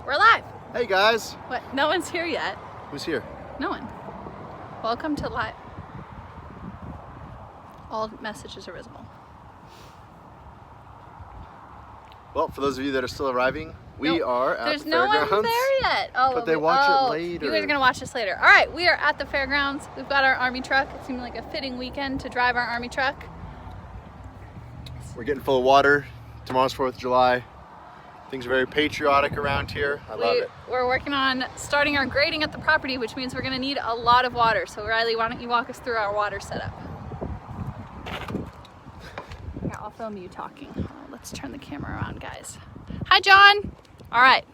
We're live. Hey guys. What? No one's here yet. Who's here? No one. Welcome to live. All messages are visible. Well, for those of you that are still arriving, we are at There's the no fairgrounds. one there yet. Oh, But they watch it later. You guys are gonna watch this later. All right, we are at the fairgrounds. We've got our army truck. It seemed like a fitting weekend to drive our army truck. We're getting full of water. Tomorrow's 4th of July. Things are very patriotic around here. I love it. We're working on starting our grading at the property, which means we're gonna need a lot of water. So Riley, why don't you walk us through our water setup? Yeah, I'll film you talking. Oh, let's turn the camera around, guys. Hi, John. All right.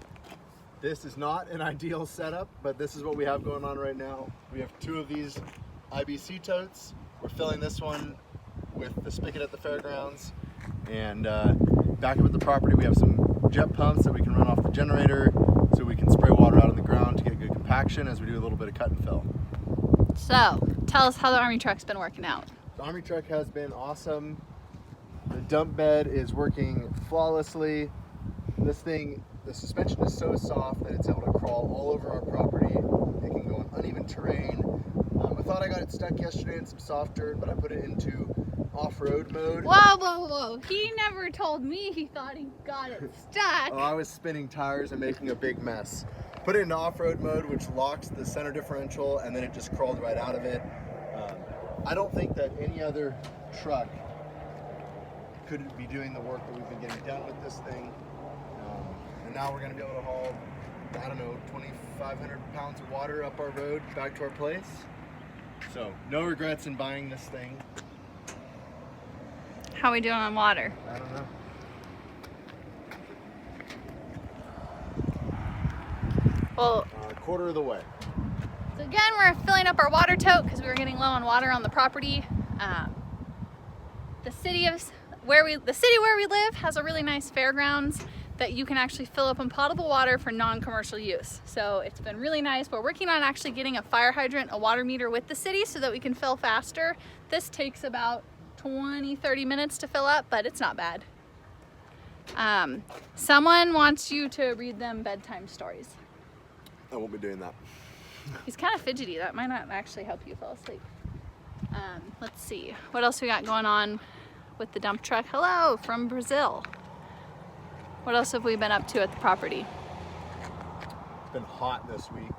This is not an ideal setup, but this is what we have going on right now. We have 2 of these IBC totes. We're filling this one with the spigot at the fairgrounds. And back up at the property, we have some jet pumps that we can run off the generator so we can spray water out on the ground to get good compaction as we do a little bit of cut and fill. So, tell us how the army truck's been working out. The army truck has been awesome. The dump bed is working flawlessly. This thing, the suspension is so soft that it's able to crawl all over our property. It can go on uneven terrain. I thought I got it stuck yesterday in some soft dirt, but I put it into off-road mode. Whoa, whoa, whoa. He never told me he thought he got it stuck. Oh, I was spinning tires and making a big mess. Put it into off-road mode, which locks the center differential, and then it just crawled right out of it. I don't think that any other truck could be doing the work that we've been getting done with this thing. And now we're gonna be able to haul, I don't know, 2,500 pounds of water up our road back to our place. So no regrets in buying this thing. How are we doing on water? I don't know. Well, A quarter of the way. so again, we're filling up our water tote because we were getting low on water on the property. The city where we live has a really nice fairgrounds that you can actually fill up on potable water for non-commercial use. So it's been really nice. We're working on actually getting a fire hydrant, a water meter with the city so that we can fill faster. This takes about 20-30 minutes to fill up, but it's not bad. Someone wants you to read them bedtime stories. I won't be doing that. He's kind of fidgety. That might not actually help you fall asleep. Let's see. What else we got going on with the dump truck? Hello from Brazil. What else have we been up to at the property? It's been hot this week.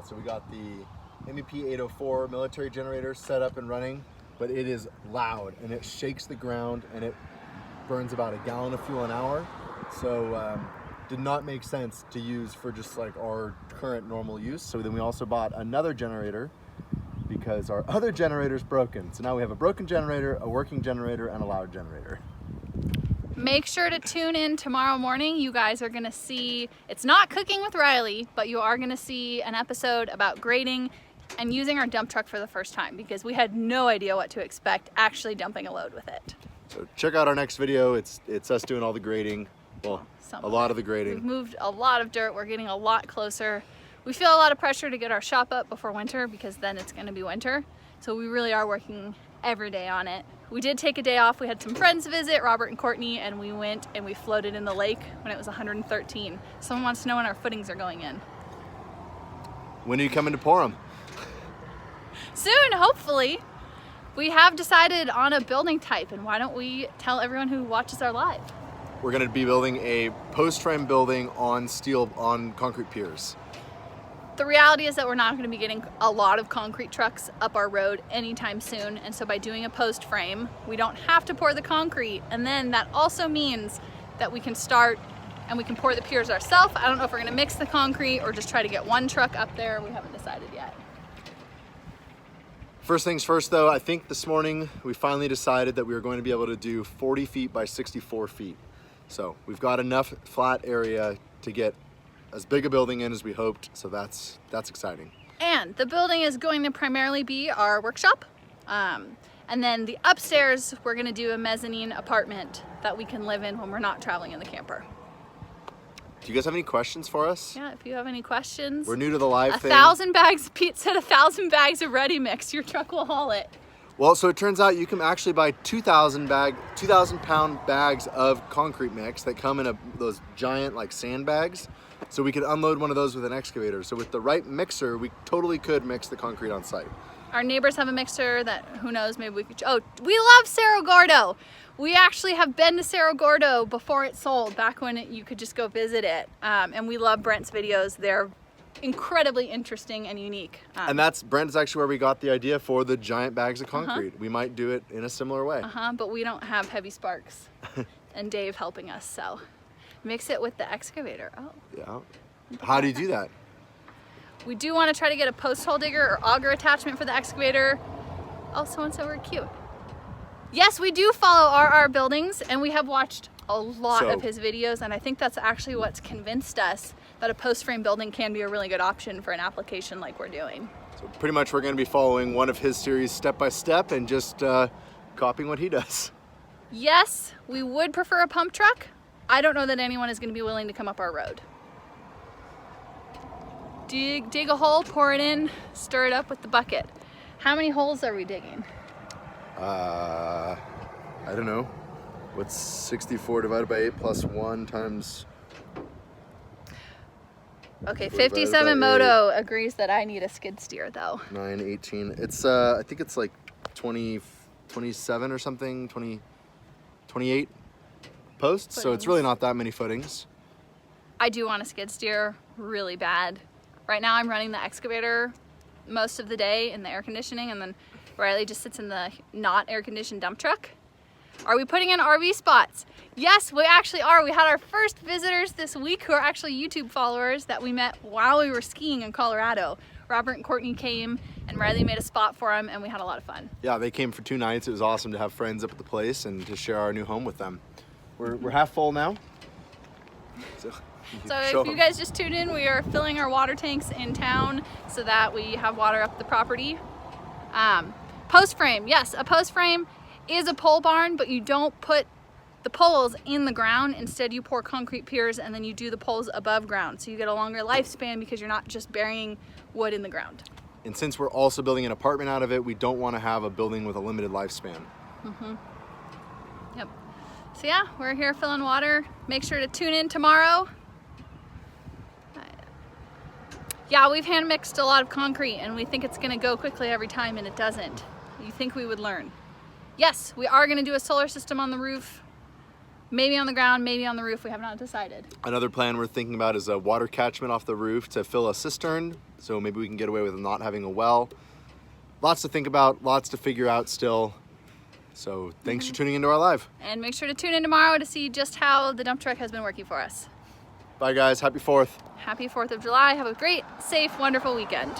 So we got the MEP 804 military generator set up and running, but it is loud and it shakes the ground and it burns about a gallon of fuel an hour. So did not make sense to use for just like our current normal use. So then we also bought another generator because our other generator is broken. So now we have a broken generator, a working generator, and a loud generator. Make sure to tune in tomorrow morning. You guys are gonna see, it's not Cooking with Riley, but you are gonna see an episode about grading and using our dump truck for the first time because we had no idea what to expect actually dumping a load with it. So check out our next video. It's us doing all the grading. Well, a lot of the We've grading. moved a lot of dirt. We're getting a lot closer. We feel a lot of pressure to get our shop up before winter because then it's gonna be winter. So we really are working every day on it. We did take a day off. We had some friends visit, Robert and Courtney, and we went and we floated in the lake when it was 113. Someone wants to know when our footings are going in. When are you coming to pour them? Soon, hopefully. We have decided on a building type, and why don't we tell everyone who watches our live? We're going to be building a post frame building on concrete piers. The reality is that we're not going to be getting a lot of concrete trucks up our road anytime soon, and so by doing a post frame, we don't have to pour the concrete, and then that also means that we can start and we can pour the piers ourselves. I don't know if we're going to mix the concrete or just try to get one truck up there. We haven't decided yet. First things first though, I think this morning we finally decided that we were going to be able to do 40 feet by 64 feet. So we've got enough flat area to get as big a building in as we hoped, so that's exciting. And the building is going to primarily be our workshop. And then the upstairs, we're gonna do a mezzanine apartment that we can live in when we're not traveling in the camper. Do you guys have any questions for us? Yeah, if you have any questions. We're new to the live thing. 1,000 bags, Pete said 1,000 bags of ready mix. Your truck will haul it. Well, so it turns out you can actually buy 2,000 pound bags of concrete mix that come in those giant like sandbags. So we could unload one of those with an excavator. So with the right mixer, we totally could mix the concrete on site. Our neighbors have a mixer that, who knows, maybe we could, oh, we love Cerro Gordo. We actually have been to Cerro Gordo before it sold, back when you could just go visit it. And we love Brent's videos. They're incredibly interesting and unique. And Brent's actually where we got the idea for the giant bags of concrete. We might do it in a similar way. But we don't have heavy sparks and Dave helping us, so mix it with the excavator. Oh. Yeah. How do you do that? We do want to try to get a post hole digger or auger attachment for the excavator. Oh, someone said we're cute. Yes, we do follow RR Buildings, and we have watched a lot of his videos, and I think that's actually what's convinced us that a post frame building can be a really good option for an application like we're doing. So pretty much we're going to be following one of his series step by step and just copying what he does. Yes, we would prefer a pump truck. I don't know that anyone is going to be willing to come up our road. Dig a hole, pour it in, stir it up with the bucket. How many holes are we digging? I don't know. What's 64 divided by 8 plus 1 times... Okay, 57 Moto agrees that I need a skid steer though. 9, 18. It's, I think it's like 27 or something, 28 posts. So it's really not that many footings. I do want a skid steer really bad. Right now I'm running the excavator most of the day in the air conditioning, and then Riley just sits in the not air conditioned dump truck. Are we putting in RV spots? Yes, we actually are. We had our first visitors this week who are actually YouTube followers that we met while we were skiing in Colorado. Robert and Courtney came and Riley made a spot for them, and we had a lot of fun. Yeah, they came for 2 nights. It was awesome to have friends up at the place and to share our new home with them. We're half full now. So if you guys just tuned in, we are filling our water tanks in town so that we have water up the property. Post frame, yes, a post frame is a pole barn, but you don't put the poles in the ground. Instead, you pour concrete piers and then you do the poles above ground. So you get a longer lifespan because you're not just burying wood in the ground. And since we're also building an apartment out of it, we don't want to have a building with a limited lifespan. Yep. So yeah, we're here filling water. Make sure to tune in tomorrow. Yeah, we've hand mixed a lot of concrete and we think it's gonna go quickly every time, and it doesn't. You think we would learn. Yes, we are gonna do a solar system on the roof. Maybe on the ground, maybe on the roof, we have not decided. Another plan we're thinking about is a water catchment off the roof to fill a cistern, so maybe we can get away with not having a well. Lots to think about, lots to figure out still. So thanks for tuning into our live. And make sure to tune in tomorrow to see just how the dump truck has been working for us. Bye guys, happy 4th. Happy 4th of July. Have a great, safe, wonderful weekend.